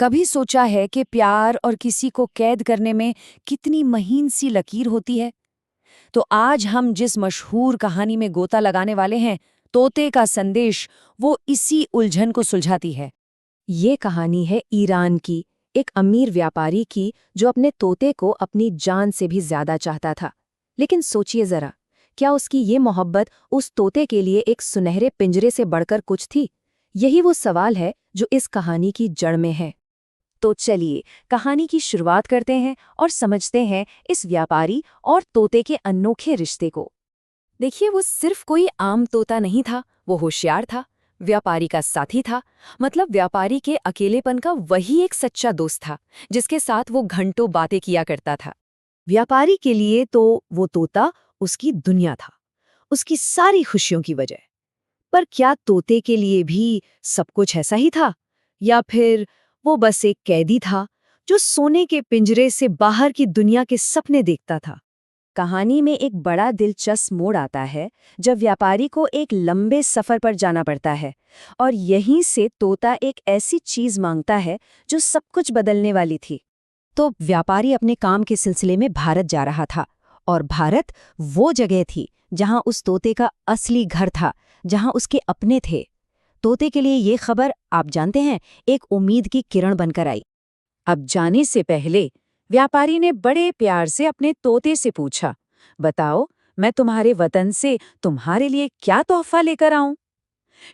कभी सोचा है कि प्यार और किसी को कैद करने में कितनी महीन सी लकीर होती है? तो आज हम जिस मशहूर कहानी में गोता लगाने वाले हैं, तोते का संदेश, वो इसी उलझन को सुलझाती है। ये कहानी है ईरान की, एक अमीर व्यापारी की जो अपने तोते को अपनी जान से भी ज्यादा चाहता था। लेकिन सोचिए जरा, क्या उसकी ये मोहब्बत उस तोते के लिए एक सुनहरे पिंजरे से बढ़कर कुछ थी? यही वो सवाल है जो इस कहानी की जड़ में है। तो चलिए कहानी की शुरुआत करते हैं और समझते हैं इस व्यापारी और तोते के अनोखे रिश्ते को। देखिए, वो सिर्फ कोई आम तोता नहीं था, वो होशियार था, व्यापारी का साथी था। मतलब व्यापारी के अकेलेपन का वही एक सच्चा दोस्त था जिसके साथ वो घंटों बातें किया करता था। व्यापारी के लिए तो वो तोता उसकी दुनिया था, उसकी सारी खुशियों की वजह। पर क्या तोते के लिए भी सब कुछ ऐसा ही था, या फिर वो बस एक कैदी था जो सोने के पिंजरे से बाहर की दुनिया के सपने देखता था? कहानी में एक बड़ा दिलचस्प मोड़ आता है जब व्यापारी को एक लंबे सफर पर जाना पड़ता है और यहीं से तोता एक ऐसी चीज मांगता है जो सब कुछ बदलने वाली थी। तो व्यापारी अपने काम के सिलसिले में भारत जा रहा था, और भारत वो जगह थी जहां उस तोते का असली घर था, जहां उसके अपने थे। तोते के लिए ये खबर, आप जानते हैं, एक उम्मीद की किरण बनकर आई। अब जाने से पहले व्यापारी ने बड़े प्यार से अपने तोते से पूछा, बताओ, मैं तुम्हारे वतन से तुम्हारे लिए क्या तोहफा लेकर आऊं?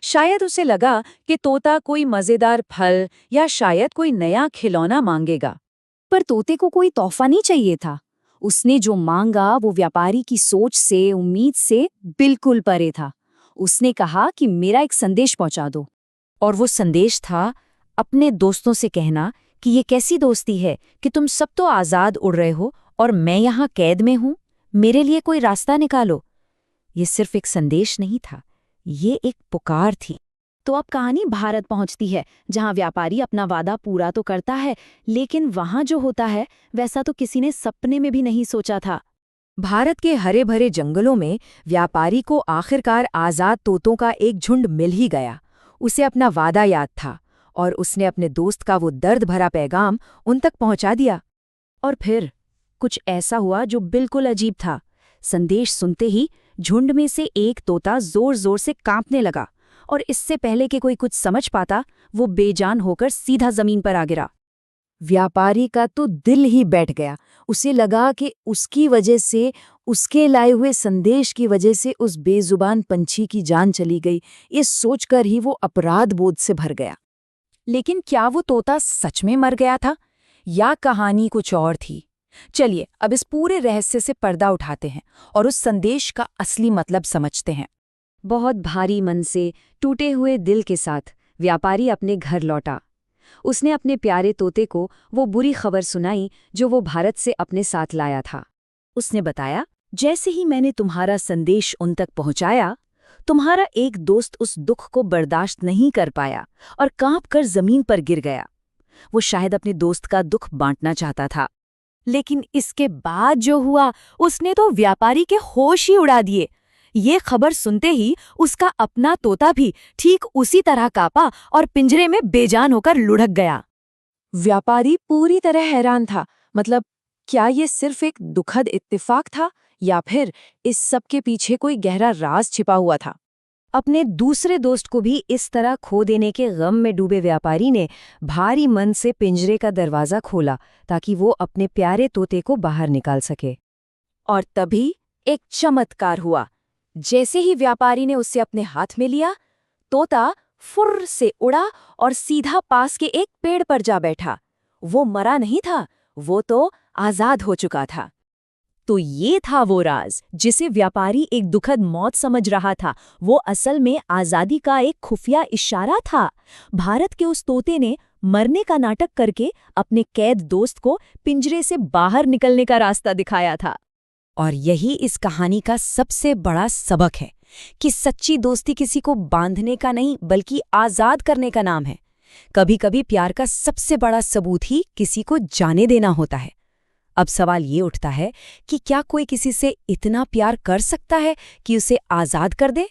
शायद उसे लगा कि तोता कोई मजेदार फल या शायद कोई नया खिलौना मांगेगा। पर तोते को कोई तोहफा नहीं चाहिए था। उसने जो मांगा वो व्यापारी की सोच से, उम्मीद से बिल्कुल परे था। उसने कहा कि मेरा एक संदेश पहुंचा दो। और वो संदेश था अपने दोस्तों से कहना कि ये कैसी दोस्ती है कि तुम सब तो आज़ाद उड़ रहे हो और मैं यहाँ कैद में हूँ, मेरे लिए कोई रास्ता निकालो। ये सिर्फ एक संदेश नहीं था, ये एक पुकार थी। तो अब कहानी भारत पहुंचती है, जहां व्यापारी अपना वादा पूरा तो करता है, लेकिन वहां जो होता है वैसा तो किसी ने सपने में भी नहीं सोचा था। भारत के हरे भरे जंगलों में व्यापारी को आखिरकार आज़ाद तोतों का एक झुंड मिल ही गया। उसे अपना वादा याद था और उसने अपने दोस्त का वो दर्द भरा पैगाम उन तक पहुंचा दिया। और फिर कुछ ऐसा हुआ जो बिल्कुल अजीब था। संदेश सुनते ही झुंड में से एक तोता जोर जोर से कांपने लगा, और इससे पहले कि कोई कुछ समझ पाता, वो बेजान होकर सीधा जमीन पर आ गिरा। व्यापारी का तो दिल ही बैठ गया। उसे लगा कि उसकी वजह से, उसके लाए हुए संदेश की वजह से उस बेजुबान पंछी की जान चली गई। ये सोचकर ही वो अपराध बोध से भर गया। लेकिन क्या वो तोता सच में मर गया था, या कहानी कुछ और थी? चलिए अब इस पूरे रहस्य से पर्दा उठाते हैं और उस संदेश का असली मतलब समझते हैं। बहुत भारी मन से, टूटे हुए दिल के साथ व्यापारी अपने घर लौटा। उसने अपने प्यारे तोते को वो बुरी खबर सुनाई जो वो भारत से अपने साथ लाया था। उसने बताया, जैसे ही मैंने तुम्हारा संदेश उन तक पहुंचाया, तुम्हारा एक दोस्त उस दुख को बर्दाश्त नहीं कर पाया और कांपकर जमीन पर गिर गया। वो शायद अपने दोस्त का दुख बांटना चाहता था, लेकिन इसके बाद जो हुआ, उसने तो व्यापारी के होश ही उड़ा दिए। ये खबर सुनते ही उसका अपना तोता भी ठीक उसी तरह कांपा और पिंजरे में बेजान होकर लुढ़क गया। व्यापारी पूरी तरह हैरान था। मतलब, क्या ये सिर्फ एक दुखद इत्तेफाक था, या फिर इस सब के पीछे कोई गहरा राज छिपा हुआ था? अपने दूसरे दोस्त को भी इस तरह खो देने के गम में डूबे व्यापारी ने भारी मन से पिंजरे का दरवाजा खोला ताकि वो अपने प्यारे तोते को बाहर निकाल सके। और तभी एक चमत्कार हुआ। जैसे ही व्यापारी ने उसे अपने हाथ में लिया, तोता फुर्र से उड़ा और सीधा पास के एक पेड़ पर जा बैठा। वो मरा नहीं था, वो तो आजाद हो चुका था। तो ये था वो राज जिसे व्यापारी एक दुखद मौत समझ रहा था। वो असल में आजादी का एक खुफिया इशारा था। भारत के उस तोते ने मरने का नाटक करके अपने कैद दोस्त को पिंजरे से बाहर निकलने का रास्ता दिखाया था। और यही इस कहानी का सबसे बड़ा सबक है कि सच्ची दोस्ती किसी को बांधने का नहीं बल्कि आजाद करने का नाम है। कभी-कभी प्यार का सबसे बड़ा सबूत ही किसी को जाने देना होता है। अब सवाल ये उठता है कि क्या कोई किसी से इतना प्यार कर सकता है कि उसे आजाद कर दे?